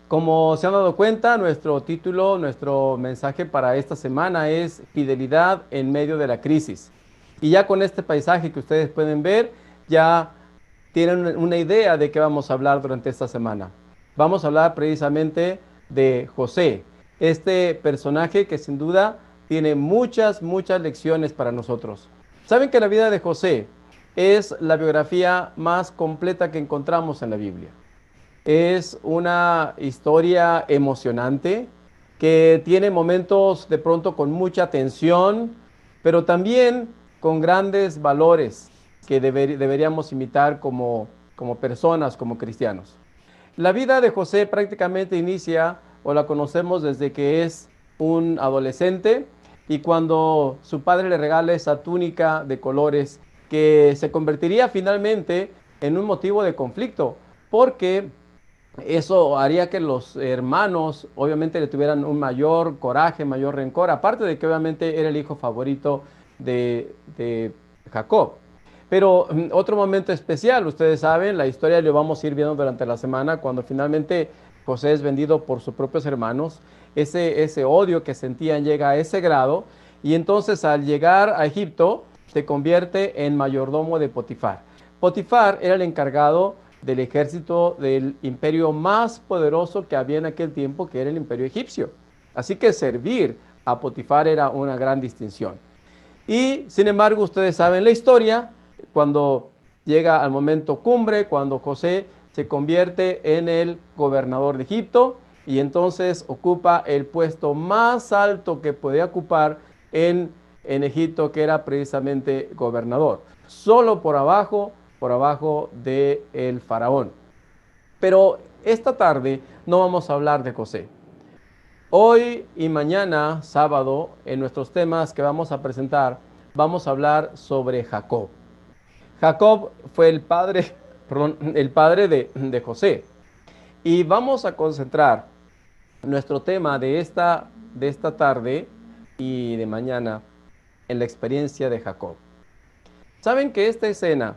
Como se han dado cuenta, nuestro título, nuestro mensaje para esta semana es Fidelidad en medio de la crisis. Y ya con este paisaje que ustedes pueden ver, ya tienen una idea de qué vamos a hablar durante esta semana. Vamos a hablar precisamente de José, este personaje que sin duda tiene muchas lecciones para nosotros. ¿Saben que la vida de José es la biografía más completa que encontramos en la Biblia? Es una historia emocionante que tiene momentos de pronto con mucha tensión, pero también con grandes valores que deberíamos imitar como personas, como cristianos. La vida de José prácticamente inicia o la conocemos desde que es un adolescente y cuando su padre le regala esa túnica de colores que se convertiría finalmente en un motivo de conflicto, porque eso haría que los hermanos obviamente le tuvieran un mayor coraje, mayor rencor, aparte de que obviamente era el hijo favorito de Jacob. Pero otro momento especial, ustedes saben, la historia lo vamos a ir viendo durante la semana, cuando finalmente José es vendido por sus propios hermanos, ese odio que sentían llega a ese grado, y entonces al llegar a Egipto se convierte en mayordomo de Potifar. Potifar era el encargado del ejército del imperio más poderoso que había en aquel tiempo, que era el imperio egipcio. Así que servir a Potifar era una gran distinción. Y sin embargo, ustedes saben la historia, cuando llega al momento cumbre, cuando José se convierte en el gobernador de Egipto y entonces ocupa el puesto más alto que podía ocupar en Egipto, que era precisamente gobernador, solo por abajo de el faraón. Pero esta tarde no vamos a hablar de José. Hoy y mañana, sábado, en nuestros temas que vamos a presentar, vamos a hablar sobre Jacob. Jacob fue el padre, perdón, el padre de José. Y vamos a concentrar nuestro tema de esta tarde y de mañana en la experiencia de Jacob. Saben que esta escena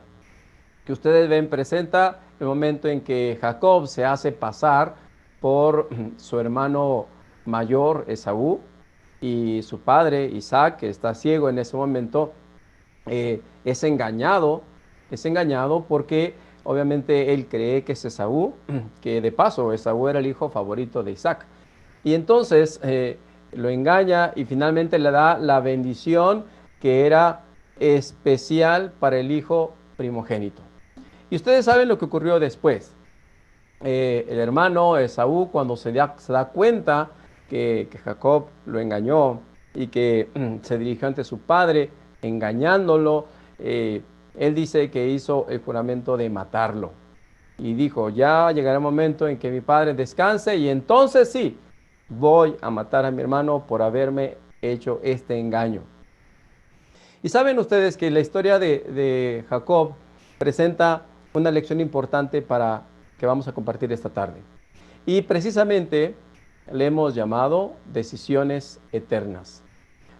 que ustedes ven presenta el momento en que Jacob se hace pasar por su hermano mayor Esaú y su padre Isaac, que está ciego en ese momento, es engañado porque obviamente él cree que es Esaú, que de paso Esaú era el hijo favorito de Isaac. Y entonces lo engaña y finalmente le da la bendición que era especial para el hijo primogénito. Y ustedes saben lo que ocurrió después. El hermano Esaú, cuando se da cuenta que Jacob lo engañó y que se dirigió ante su padre engañándolo, eh, él dice que hizo el juramento de matarlo. Y dijo, ya llegará el momento en que mi padre descanse y entonces sí, voy a matar a mi hermano por haberme hecho este engaño. Y saben ustedes que la historia de Jacob presenta una lección importante para que vamos a compartir esta tarde. Y precisamente le hemos llamado decisiones eternas,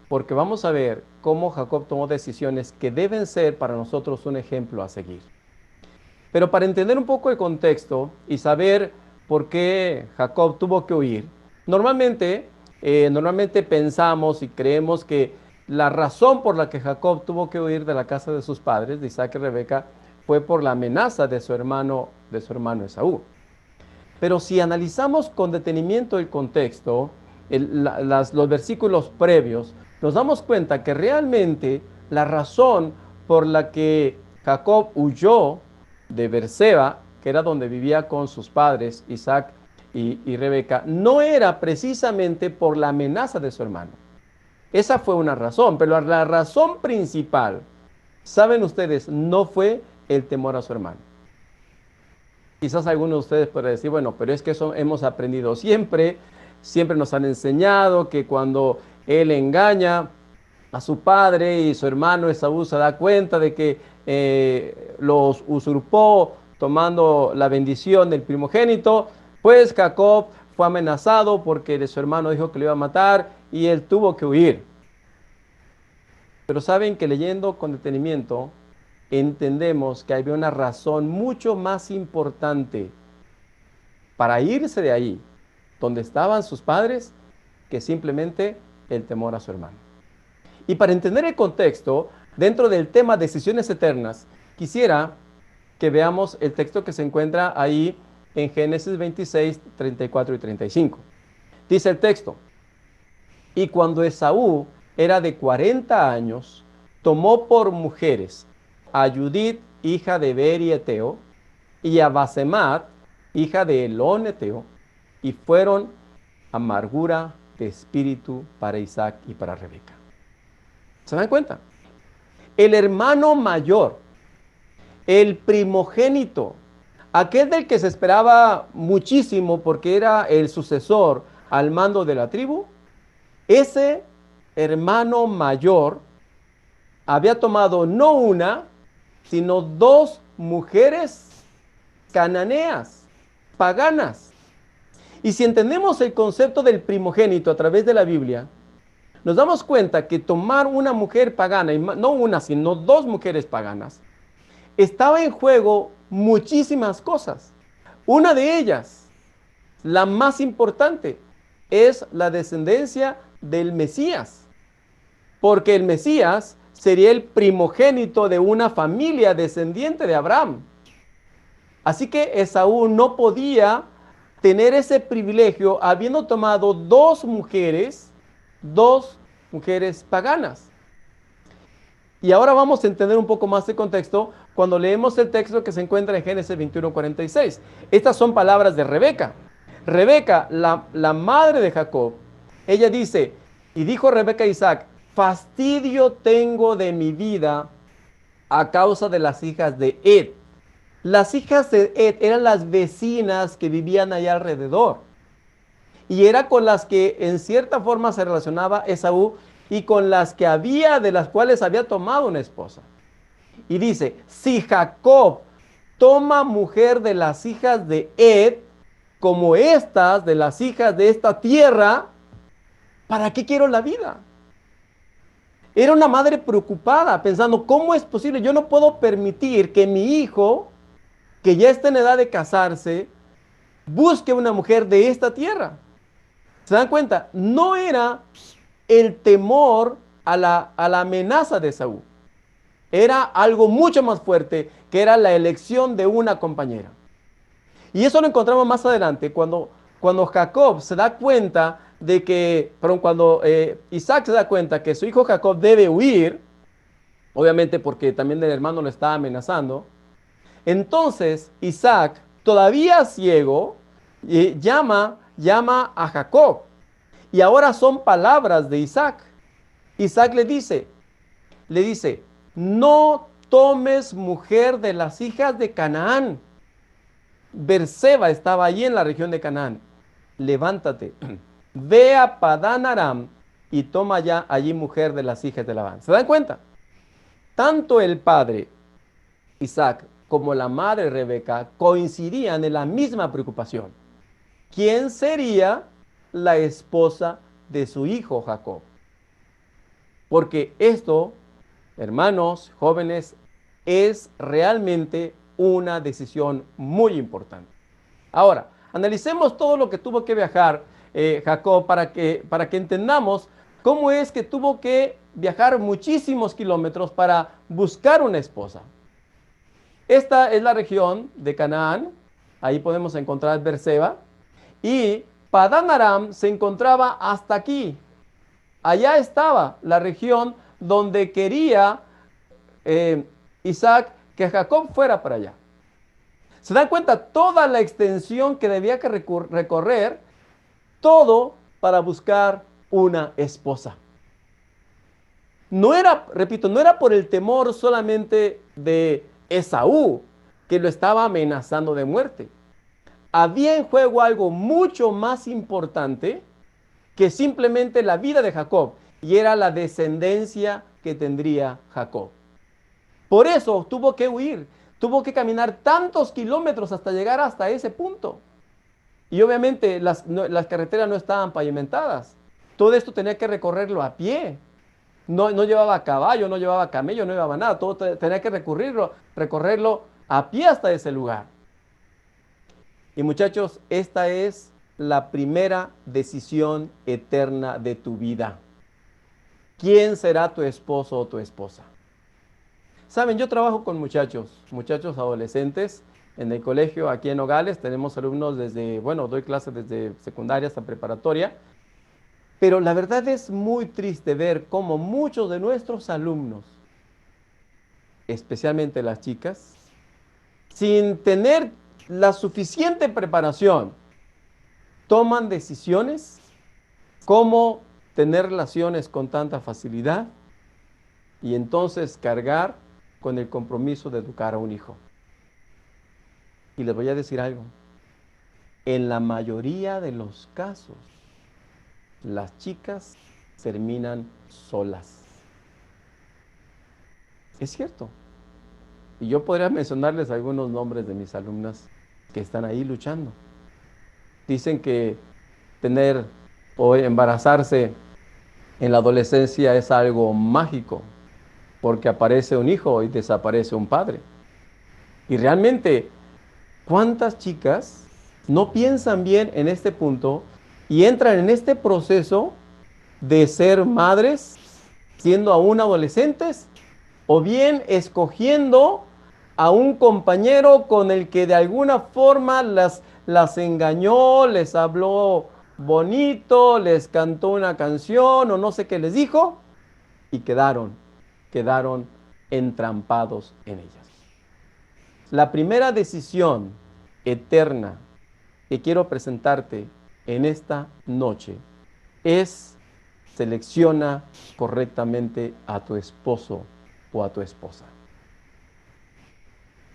porque vamos a ver cómo Jacob tomó decisiones que deben ser para nosotros un ejemplo a seguir. Pero para entender un poco el contexto y saber por qué Jacob tuvo que huir, normalmente pensamos y creemos que la razón por la que Jacob tuvo que huir de la casa de sus padres, de Isaac y Rebeca, fue por la amenaza de su hermano Esaú. Pero si analizamos con detenimiento el contexto, los versículos previos, nos damos cuenta que realmente la razón por la que Jacob huyó de Berseba, que era donde vivía con sus padres, Isaac y Rebeca, no era precisamente por la amenaza de su hermano. Esa fue una razón, pero la razón principal, saben ustedes, no fue el temor a su hermano. Quizás algunos de ustedes pueden decir, bueno, pero es que eso hemos aprendido siempre nos han enseñado que cuando él engaña a su padre y su hermano Esaú se da cuenta de que los usurpó tomando la bendición del primogénito, pues Jacob fue amenazado porque su hermano dijo que lo iba a matar y él tuvo que huir. Pero saben que leyendo con detenimiento, entendemos que había una razón mucho más importante para irse de ahí. donde estaban sus padres que simplemente el temor a su hermano. Y para entender el contexto, dentro del tema decisiones eternas, quisiera que veamos el texto que se encuentra ahí en Génesis 26, 34 y 35. Dice el texto: y cuando Esaú era de 40 años, tomó por mujeres a Judith, hija de Beri Eteo, y a Basemat, hija de Elón Eteo, y fueron amargura de espíritu para Isaac y para Rebeca. ¿Se dan cuenta? El hermano mayor, el primogénito, aquel del que se esperaba muchísimo porque era el sucesor al mando de la tribu, ese hermano mayor había tomado no una, sino dos mujeres cananeas, paganas. Y si entendemos el concepto del primogénito a través de la Biblia, nos damos cuenta que tomar una mujer pagana, y no una, sino dos mujeres paganas, estaba en juego muchísimas cosas. Una de ellas, la más importante, es la descendencia del Mesías, porque el Mesías sería el primogénito de una familia descendiente de Abraham. Así que Esaú no podía tener ese privilegio habiendo tomado dos mujeres paganas. Y ahora vamos a entender un poco más el contexto cuando leemos el texto que se encuentra en Génesis 21:46. Estas son palabras de Rebeca. Rebeca, la madre de Jacob, ella dice: y dijo Rebeca a Isaac, fastidio tengo de mi vida a causa de las hijas de Ed. Las hijas de Ed eran las vecinas que vivían allá alrededor. Y era con las que en cierta forma se relacionaba Esaú y con las que había, de las cuales había tomado una esposa. Y dice: si Jacob toma mujer de las hijas de Ed, como estas de las hijas de esta tierra, ¿para qué quiero la vida? Era una madre preocupada, pensando: ¿cómo es posible? Yo no puedo permitir que mi hijo, que ya está en edad de casarse, busque una mujer de esta tierra. ¿Se dan cuenta? No era el temor a la amenaza de Esaú. Era algo mucho más fuerte, que era la elección de una compañera. Y eso lo encontramos más adelante, cuando Jacob se da cuenta de que, perdón, cuando Isaac se da cuenta que su hijo Jacob debe huir, obviamente porque también el hermano lo está amenazando. Entonces Isaac, todavía ciego, llama a Jacob. Y ahora son palabras de Isaac. Isaac le dice, no tomes mujer de las hijas de Canaán. Berseba estaba allí en la región de Canaán. Levántate, ve a Padán Aram y toma ya allí mujer de las hijas de Labán. ¿Se dan cuenta? Tanto el padre Isaac como la madre Rebeca coincidían en la misma preocupación. ¿Quién sería la esposa de su hijo Jacob? Porque esto, hermanos, jóvenes, es realmente una decisión muy importante. Ahora, analicemos todo lo que tuvo que viajar Jacob para que entendamos cómo es que tuvo que viajar muchísimos kilómetros para buscar una esposa. Esta es la región de Canaán, ahí podemos encontrar Berseba, y Padán Aram se encontraba hasta aquí. Allá estaba la región donde quería Isaac que Jacob fuera para allá. ¿Se dan cuenta toda la extensión que debía que recorrer? Todo para buscar una esposa. No era, repito, no era por el temor solamente de Esaú que lo estaba amenazando de muerte. Había en juego algo mucho más importante que simplemente la vida de Jacob, y era la descendencia que tendría Jacob. Por eso tuvo que huir, tuvo que caminar tantos kilómetros hasta llegar hasta ese punto. Y obviamente las carreteras no estaban pavimentadas. Todo esto tenía que recorrerlo a pie. No llevaba caballo, no llevaba camello, no llevaba nada. Todo tenía que recorrerlo a pie hasta ese lugar. Y muchachos, esta es la primera decisión eterna de tu vida. ¿Quién será tu esposo o tu esposa? Saben, yo trabajo con muchachos adolescentes en el colegio aquí en Nogales. Tenemos alumnos desde, bueno, doy clases desde secundaria hasta preparatoria. Pero la verdad es muy triste ver cómo muchos de nuestros alumnos, especialmente las chicas, sin tener la suficiente preparación, toman decisiones como tener relaciones con tanta facilidad y entonces cargar con el compromiso de educar a un hijo. Y les voy a decir algo. En la mayoría de los casos, las chicas terminan solas. Es cierto. Y yo podría mencionarles algunos nombres de mis alumnas que están ahí luchando. Dicen que tener o embarazarse en la adolescencia es algo mágico, porque aparece un hijo y desaparece un padre. Y realmente, ¿cuántas chicas no piensan bien en este punto y entran en este proceso de ser madres siendo aún adolescentes o bien escogiendo a un compañero con el que de alguna forma las engañó, les habló bonito, les cantó una canción o no sé qué les dijo y quedaron entrampados en ellas? La primera decisión eterna que quiero presentarte en esta noche es: selecciona correctamente a tu esposo o a tu esposa.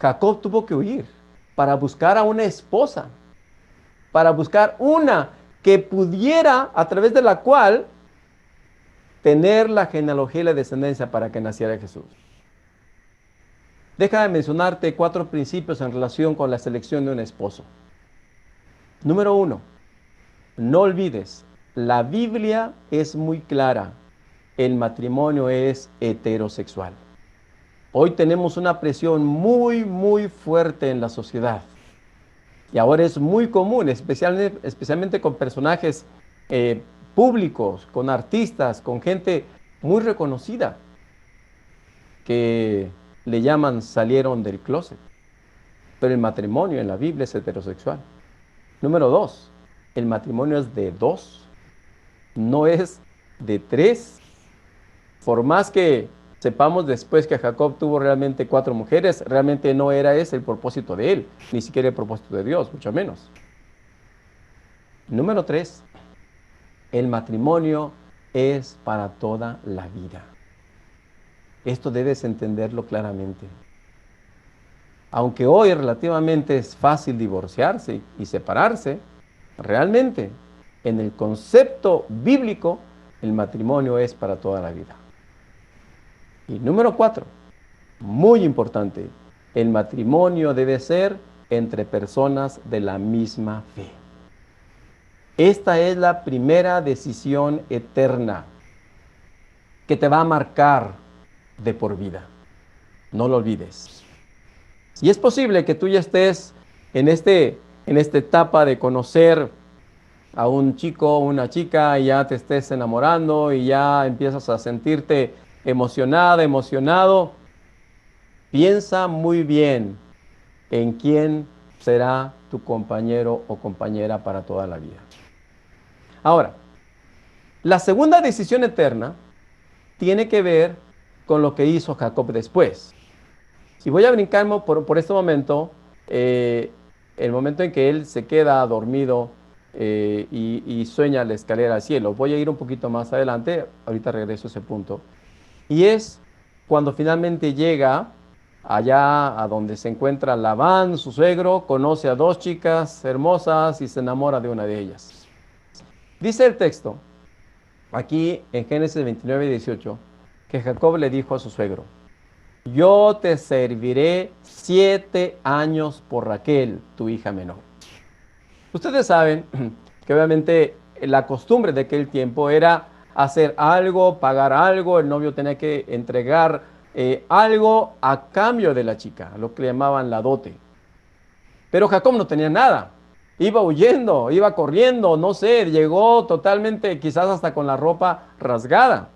Jacob tuvo que huir para buscar a una esposa, para buscar una que pudiera, a través de la cual, tener la genealogía y la descendencia para que naciera Jesús. Deja de mencionarte 4 principios en relación con la selección de un esposo. Número 1, no olvides, la Biblia es muy clara. El matrimonio es heterosexual. Hoy tenemos una presión muy fuerte en la sociedad. Y ahora es muy común, especialmente con personajes públicos, con artistas, con gente muy reconocida, que le llaman salieron del closet. Pero el matrimonio en la Biblia es heterosexual. Número 2, el matrimonio es de 2, no es de 3. Por más que sepamos después que Jacob tuvo realmente 4 mujeres, realmente no era ese el propósito de él, ni siquiera el propósito de Dios, mucho menos. Número 3, el matrimonio es para toda la vida. Esto debes entenderlo claramente. Aunque hoy relativamente es fácil divorciarse y separarse, realmente en el concepto bíblico el matrimonio es para toda la vida. Y número 4, muy importante, el matrimonio debe ser entre personas de la misma fe. Esta es la primera decisión eterna que te va a marcar de por vida. No lo olvides. Y es posible que tú ya estés en esta etapa de conocer a un chico o una chica y ya te estés enamorando y ya empiezas a sentirte emocionada, emocionado. Piensa muy bien en quién será tu compañero o compañera para toda la vida. Ahora, la segunda decisión eterna tiene que ver con lo que hizo Jacob después. Y voy a brincarme por este momento, el momento en que él se queda dormido y sueña la escalera al cielo. Voy a ir un poquito más adelante, ahorita regreso a ese punto. Y es cuando finalmente llega allá a donde se encuentra Labán, su suegro, conoce a 2 chicas hermosas y se enamora de una de ellas. Dice el texto, aquí en Génesis 29:18, que Jacob le dijo a su suegro: yo te serviré 7 años por Raquel, tu hija menor. Ustedes saben que obviamente la costumbre de aquel tiempo era hacer algo, pagar algo, el novio tenía que entregar algo a cambio de la chica, lo que le llamaban la dote. Pero Jacob no tenía nada. Iba huyendo, iba corriendo, no sé, llegó totalmente, quizás hasta con la ropa rasgada.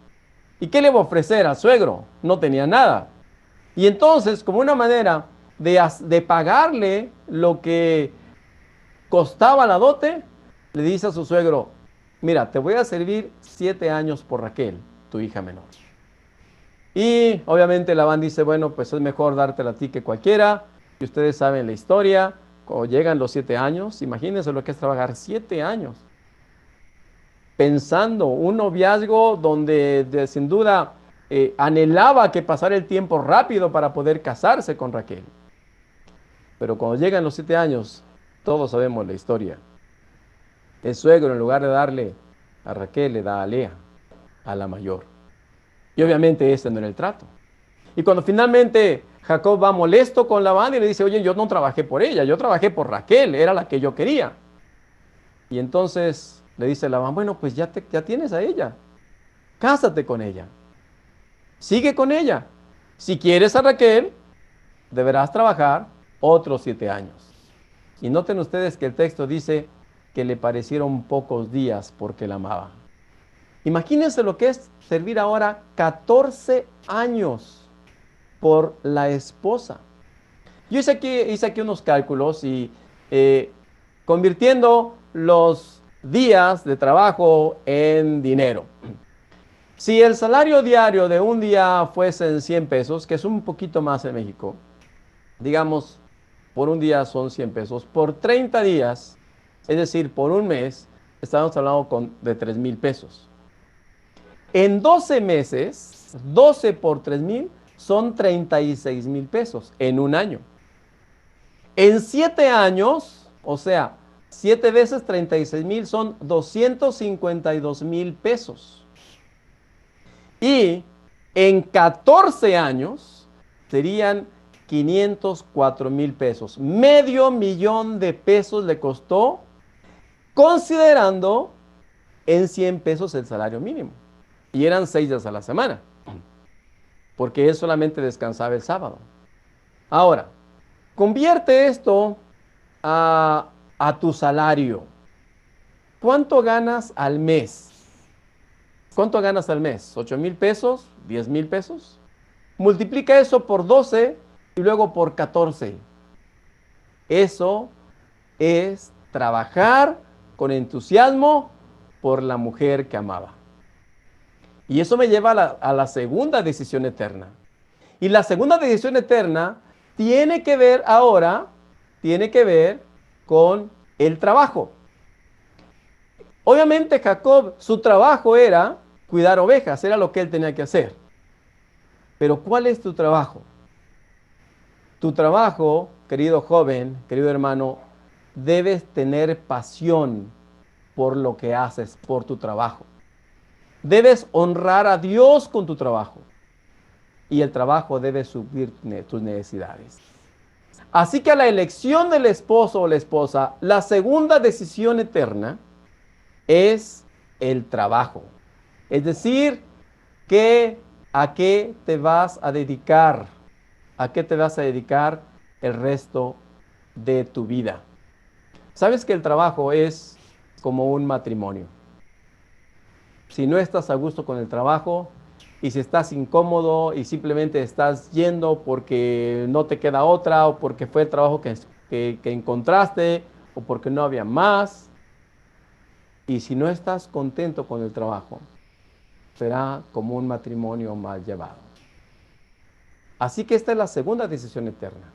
¿Y qué le iba a ofrecer al suegro? No tenía nada. Y entonces, como una manera de pagarle lo que costaba la dote, le dice a su suegro, mira, te voy a servir 7 años por Raquel, tu hija menor. Y obviamente Labán dice, bueno, pues es mejor dártela a ti que cualquiera. Y ustedes saben la historia, cuando llegan los 7 años, imagínense lo que es trabajar 7 años, pensando un noviazgo donde sin duda anhelaba que pasara el tiempo rápido para poder casarse con Raquel. Pero cuando llegan los 7 años, todos sabemos la historia. El suegro, en lugar de darle a Raquel, le da a Lea, a la mayor. Y obviamente ese no era el trato. Y cuando finalmente Jacob va molesto con Labán y le dice, oye, yo no trabajé por ella, yo trabajé por Raquel, era la que yo quería. Y entonces le dice Labán, bueno, pues ya tienes a ella, cásate con ella, sigue con ella. Si quieres a Raquel, deberás trabajar otros 7 años. Y noten ustedes que el texto dice que le parecieron pocos días porque la amaba. Imagínense lo que es servir ahora 14 años por la esposa. Yo hice aquí unos cálculos y eh, convirtiendo los días de trabajo en dinero. Si el salario diario de un día fuese en 100 pesos, que es un poquito más en México, digamos, por un día son 100 pesos, por 30 días, es decir, por un mes, estamos hablando de 3,000 pesos. En 12 meses, 12 por 3,000 son 36,000 pesos en un año. En 7 años, o sea, 7 veces 36,000 son 252,000 pesos. Y en 14 años serían 504,000 pesos. Medio millón de pesos le costó, considerando en 100 pesos el salario mínimo. Y eran 6 días a la semana, porque él solamente descansaba el sábado. Ahora, convierte esto a tu salario. ¿Cuánto ganas al mes? ¿Cuánto ganas al mes? ¿8,000 pesos? ¿10,000 pesos? Multiplica eso por 12 y luego por 14. Eso es trabajar con entusiasmo por la mujer que amaba. Y eso me lleva a la segunda decisión eterna. Y la segunda decisión eterna tiene que ver ahora, tiene que ver con el trabajo. Obviamente Jacob, su trabajo era cuidar ovejas, era lo que él tenía que hacer. Pero ¿cuál es tu trabajo? Tu trabajo, querido joven, querido hermano, debes tener pasión por lo que haces, por tu trabajo. Debes honrar a Dios con tu trabajo. Y el trabajo debe suplir tus necesidades. Así que a la elección del esposo o la esposa, la segunda decisión eterna es el trabajo. Es decir, ¿a qué te vas a dedicar? ¿A qué te vas a dedicar el resto de tu vida? Sabes que el trabajo es como un matrimonio. Si no estás a gusto con el trabajo y si estás incómodo y simplemente estás yendo porque no te queda otra o porque fue el trabajo que encontraste o porque no había más, y si no estás contento con el trabajo, será como un matrimonio mal llevado. Así que esta es la segunda decisión eterna.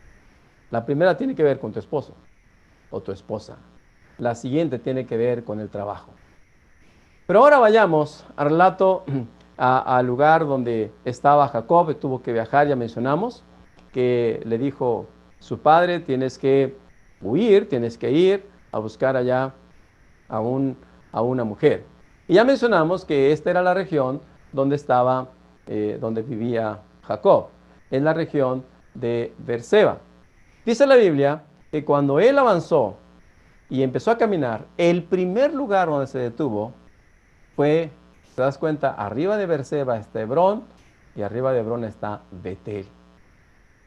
La primera tiene que ver con tu esposo o tu esposa. La siguiente tiene que ver con el trabajo. Pero ahora vayamos al relato, al lugar donde estaba Jacob, tuvo que viajar, ya mencionamos, que le dijo su padre, tienes que huir, tienes que ir a buscar allá a una mujer. Y ya mencionamos que esta era la región donde donde vivía Jacob, en la región de Berseba. Dice la Biblia que cuando él avanzó y empezó a caminar, el primer lugar donde se detuvo fue, te das cuenta, arriba de Berseba está Hebrón y arriba de Hebrón está Betel.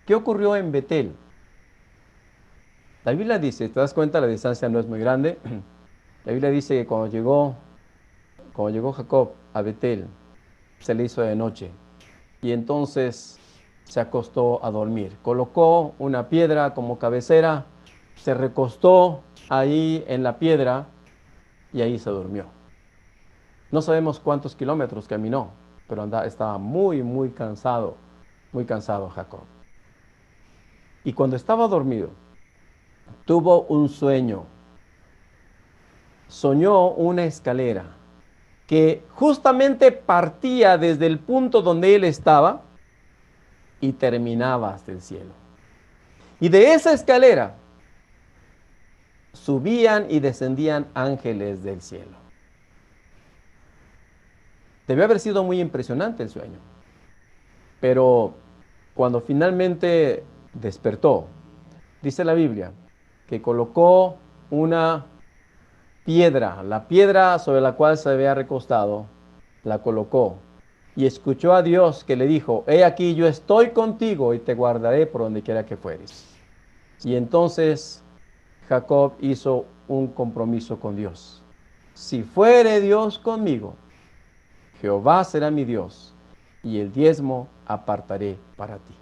¿Qué ocurrió en Betel? La Biblia dice, ¿te das cuenta? La distancia no es muy grande. La Biblia dice que cuando llegó Jacob a Betel, se le hizo de noche y entonces se acostó a dormir. Colocó una piedra como cabecera, se recostó ahí en la piedra y ahí se durmió. No sabemos cuántos kilómetros caminó, pero estaba muy, muy cansado Jacob. Y cuando estaba dormido, tuvo un sueño. Soñó una escalera que justamente partía desde el punto donde él estaba y terminaba hasta el cielo. Y de esa escalera subían y descendían ángeles del cielo. Debió haber sido muy impresionante el sueño, pero cuando finalmente despertó, dice la Biblia, que colocó una piedra, la piedra sobre la cual se había recostado, la colocó y escuchó a Dios que le dijo, he aquí yo estoy contigo y te guardaré por donde quiera que fueres. Y entonces Jacob hizo un compromiso con Dios. Si fuere Dios conmigo, Jehová será mi Dios y el diezmo apartaré para ti.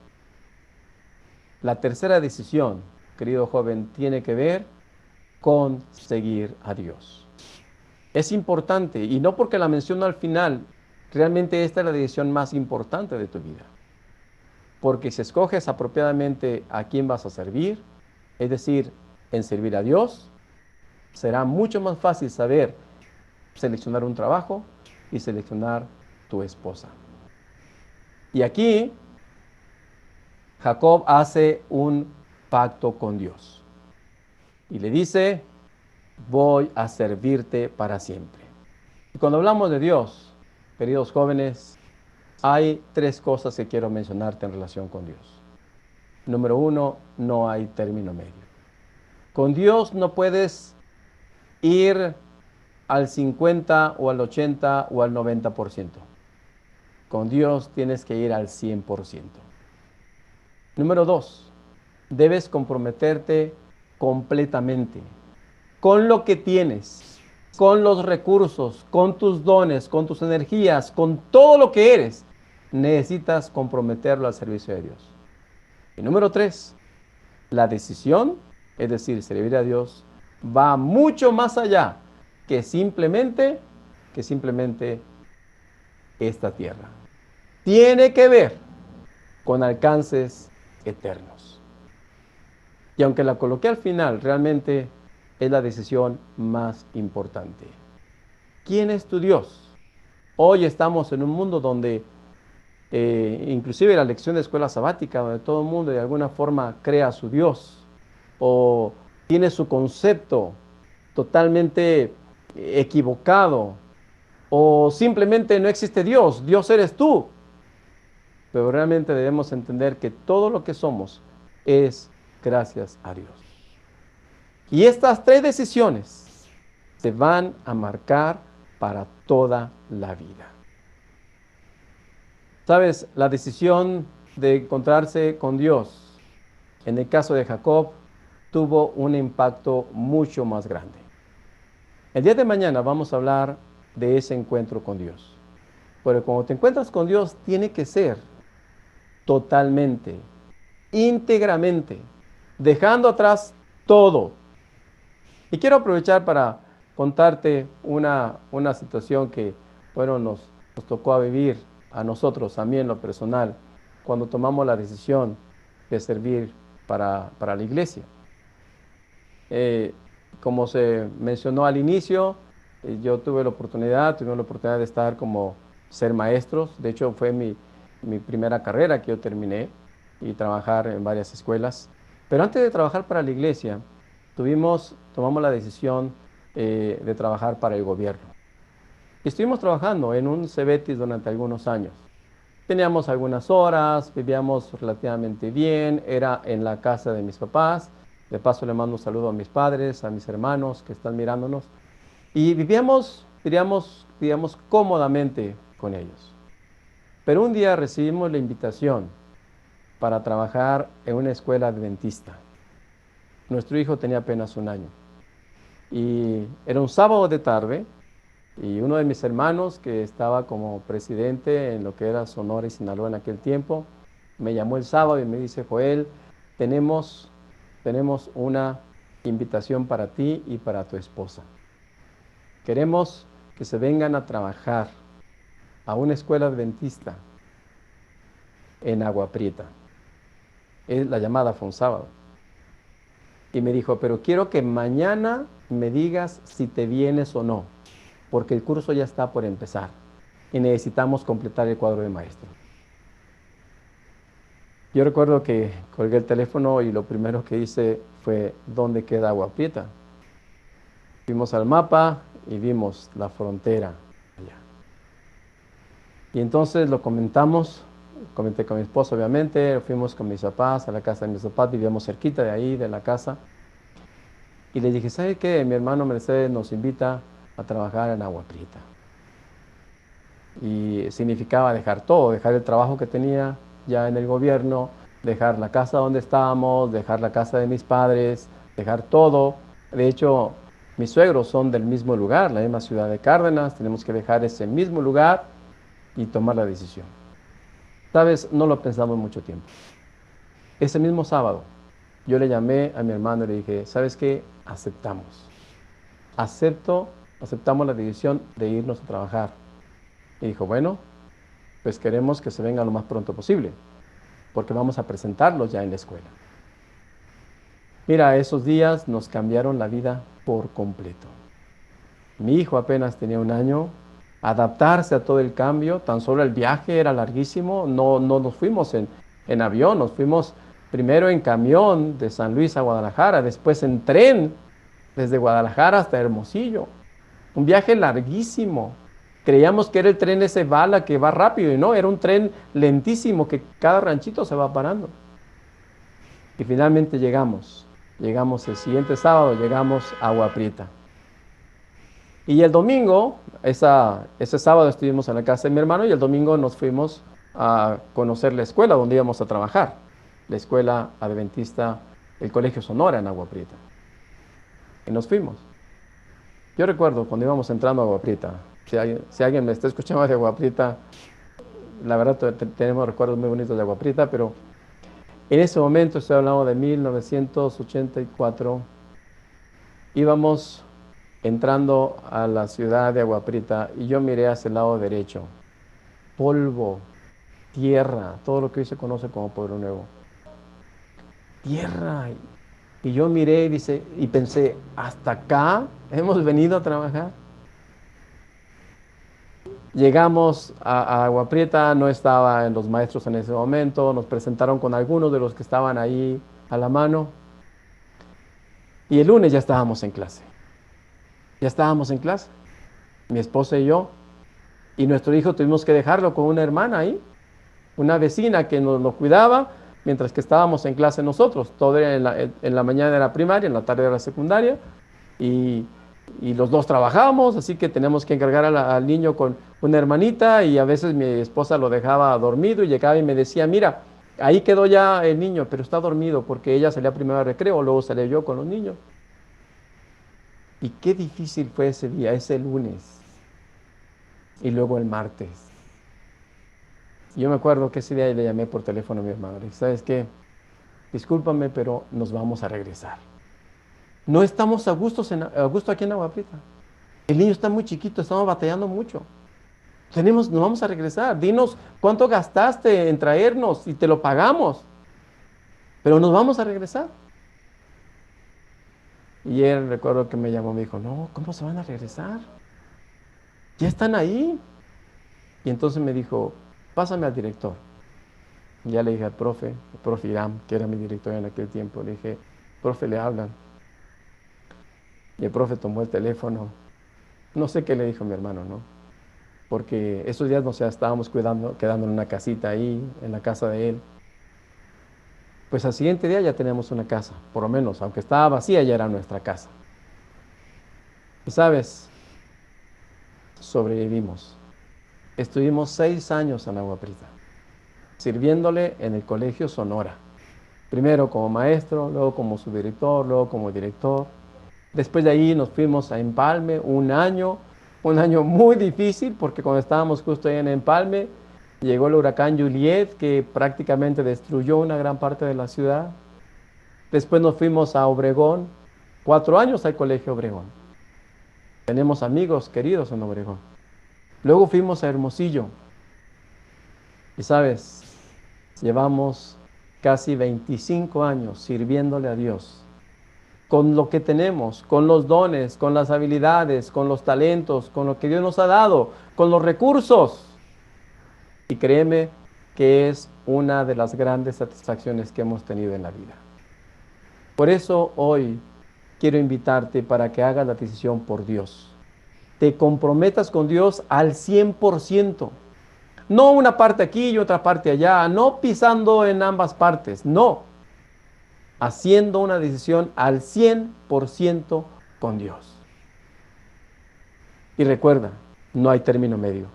La tercera decisión, querido joven, tiene que ver con seguir a Dios. Es importante, y no porque la menciono al final, realmente esta es la decisión más importante de tu vida. Porque si escoges apropiadamente a quién vas a servir, es decir, en servir a Dios, será mucho más fácil saber seleccionar un trabajo y seleccionar tu esposa. Y aquí Jacob hace un pacto con Dios y le dice, voy a servirte para siempre. Y cuando hablamos de Dios, queridos jóvenes, hay tres cosas que quiero mencionarte en relación con Dios. Número uno, no hay término medio. Con Dios no puedes ir al 50 o al 80 o al 90%. Con Dios tienes que ir al 100%. Número dos, debes comprometerte completamente con lo que tienes, con los recursos, con tus dones, con tus energías, con todo lo que eres. Necesitas comprometerlo al servicio de Dios. Y número tres, la decisión, es decir, servir a Dios, va mucho más allá que simplemente esta tierra. Tiene que ver con alcances eternos. Y aunque la coloqué al final, realmente es la decisión más importante. ¿Quién es tu Dios? Hoy estamos en un mundo donde, inclusive la lección de escuela sabática, donde todo el mundo de alguna forma crea a su Dios o tiene su concepto totalmente equivocado o simplemente no existe Dios, Dios eres tú. Pero realmente debemos entender que todo lo que somos es gracias a Dios. Y estas tres decisiones te van a marcar para toda la vida. ¿Sabes? La decisión de encontrarse con Dios, en el caso de Jacob, tuvo un impacto mucho más grande. El día de mañana vamos a hablar de ese encuentro con Dios. Pero cuando te encuentras con Dios, tiene que ser totalmente, íntegramente, dejando atrás todo. Y quiero aprovechar para contarte una situación que, bueno, nos tocó a vivir a nosotros, a mí en lo personal, cuando tomamos la decisión de servir para la iglesia. Como se mencionó al inicio, tuvimos la oportunidad de estar como ser maestros. De hecho, fue mi primera carrera que yo terminé y trabajar en varias escuelas. Pero antes de trabajar para la iglesia, tomamos la decisión de trabajar para el gobierno. Y estuvimos trabajando en un Cebetis durante algunos años. Teníamos algunas horas, vivíamos relativamente bien, era en la casa de mis papás. De paso le mando un saludo a mis padres, a mis hermanos que están mirándonos. Y vivíamos, diríamos, cómodamente con ellos. Pero un día recibimos la invitación para trabajar en una escuela adventista. Nuestro hijo tenía apenas 1 año. Y era un sábado de tarde y uno de mis hermanos, que estaba como presidente en lo que era Sonora y Sinaloa en aquel tiempo, me llamó el sábado y me dice: Joel, tenemos, tenemos una invitación para ti y para tu esposa. Queremos que se vengan a trabajar a una escuela adventista en Agua Prieta. La llamada fue un sábado. Y me dijo: pero quiero que mañana me digas si te vienes o no, porque el curso ya está por empezar y necesitamos completar el cuadro de maestro. Yo recuerdo que colgué el teléfono y lo primero que hice fue: ¿dónde queda Agua Prieta? Fuimos al mapa y vimos la frontera allá. Y entonces lo comenté con mi esposa, obviamente, fuimos con mis papás a la casa de mis papás, vivíamos cerquita de ahí, de la casa. Y le dije: ¿sabe qué? Mi hermano Mercedes nos invita a trabajar en Agua Prieta. Y significaba dejar todo, dejar el trabajo que tenía ya en el gobierno, dejar la casa donde estábamos, dejar la casa de mis padres, dejar todo. De hecho, mis suegros son del mismo lugar, la misma ciudad de Cárdenas. Tenemos que dejar ese mismo lugar y tomar la decisión. ¿Sabes? No lo pensamos mucho tiempo. Ese mismo sábado, yo le llamé a mi hermano y le dije: ¿sabes qué? Aceptamos. Aceptamos la decisión de irnos a trabajar. Y dijo: bueno, pues queremos que se venga lo más pronto posible, porque vamos a presentarlos ya en la escuela. Mira, esos días nos cambiaron la vida por completo. Mi hijo apenas tenía 1 año, adaptarse a todo el cambio, tan solo el viaje era larguísimo, no nos fuimos en avión, nos fuimos primero en camión de San Luis a Guadalajara, después en tren desde Guadalajara hasta Hermosillo. Un viaje larguísimo. Creíamos que era el tren ese bala que va rápido, y no, era un tren lentísimo que cada ranchito se va parando. Y finalmente llegamos el siguiente sábado, llegamos a Agua Prieta. Y el domingo, ese sábado estuvimos en la casa de mi hermano y el domingo nos fuimos a conocer la escuela donde íbamos a trabajar, la escuela adventista, el Colegio Sonora en Agua Prieta. Y nos fuimos. Yo recuerdo cuando íbamos entrando a Agua Prieta, si alguien me está escuchando de Agua Prieta, la verdad tenemos recuerdos muy bonitos de Agua Prieta, pero en ese momento, estoy hablando de 1984, íbamos entrando a la ciudad de Agua Prieta y yo miré hacia el lado derecho: polvo, tierra, todo lo que hoy se conoce como Pueblo Nuevo. Tierra. Y yo miré y pensé: ¿hasta acá hemos venido a trabajar? Llegamos a Agua Prieta, no estaban los maestros en ese momento, nos presentaron con algunos de los que estaban ahí a la mano. Y el lunes ya estábamos en clase. Ya estábamos en clase, mi esposa y yo. Y nuestro hijo tuvimos que dejarlo con una hermana ahí, una vecina que nos lo cuidaba, mientras que estábamos en clase nosotros. Todo era en la mañana de la primaria, en la tarde de la secundaria. Y los dos trabajábamos, así que teníamos que encargar al niño con una hermanita, y a veces mi esposa lo dejaba dormido y llegaba y me decía: mira, ahí quedó ya el niño, pero está dormido, porque ella salía primero al recreo, luego salía yo con los niños. Y qué difícil fue ese día, ese lunes, y luego el martes. Yo me acuerdo que ese día le llamé por teléfono a mi hermano, le dije: ¿sabes qué? Discúlpame, pero nos vamos a regresar. No estamos a gusto aquí en Agua Prieta. El niño está muy chiquito, estamos batallando mucho. Nos vamos a regresar. Dinos cuánto gastaste en traernos y te lo pagamos. Pero nos vamos a regresar. Y él, recuerdo que me llamó, me dijo: no, ¿cómo se van a regresar? Ya están ahí. Y entonces me dijo: pásame al director. Y ya le dije al profe, el profe Irán, que era mi director en aquel tiempo, le dije: profe, le hablan. Y el profe tomó el teléfono. No sé qué le dijo mi hermano, ¿no? Porque esos días, no sé, estábamos quedando en una casita ahí, en la casa de él. Pues al siguiente día ya teníamos una casa, por lo menos, aunque estaba vacía, ya era nuestra casa. Y sabes, sobrevivimos. Estuvimos 6 años en Agua Prieta, sirviéndole en el Colegio Sonora. Primero como maestro, luego como subdirector, luego como director. Después de ahí nos fuimos a Empalme un año muy difícil porque cuando estábamos justo ahí en Empalme, llegó el huracán Juliet que prácticamente destruyó una gran parte de la ciudad. Después nos fuimos a Obregón, 4 años al Colegio Obregón. Tenemos amigos queridos en Obregón. Luego fuimos a Hermosillo. Y sabes, llevamos casi 25 años sirviéndole a Dios con lo que tenemos, con los dones, con las habilidades, con los talentos, con lo que Dios nos ha dado, con los recursos. Y créeme que es una de las grandes satisfacciones que hemos tenido en la vida. Por eso hoy quiero invitarte para que hagas la decisión por Dios. Te comprometas con Dios al 100%. No una parte aquí y otra parte allá, no pisando en ambas partes, no. Haciendo una decisión al 100% con Dios. Y recuerda, no hay término medio.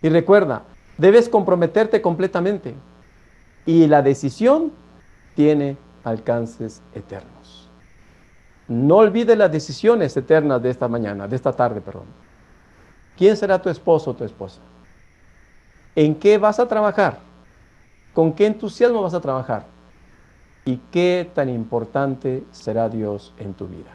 Y recuerda, debes comprometerte completamente. Y la decisión tiene alcances eternos. No olvides las decisiones eternas de esta mañana, de esta tarde, perdón. ¿Quién será tu esposo o tu esposa? ¿En qué vas a trabajar? ¿Con qué entusiasmo vas a trabajar? ¿Y qué tan importante será Dios en tu vida?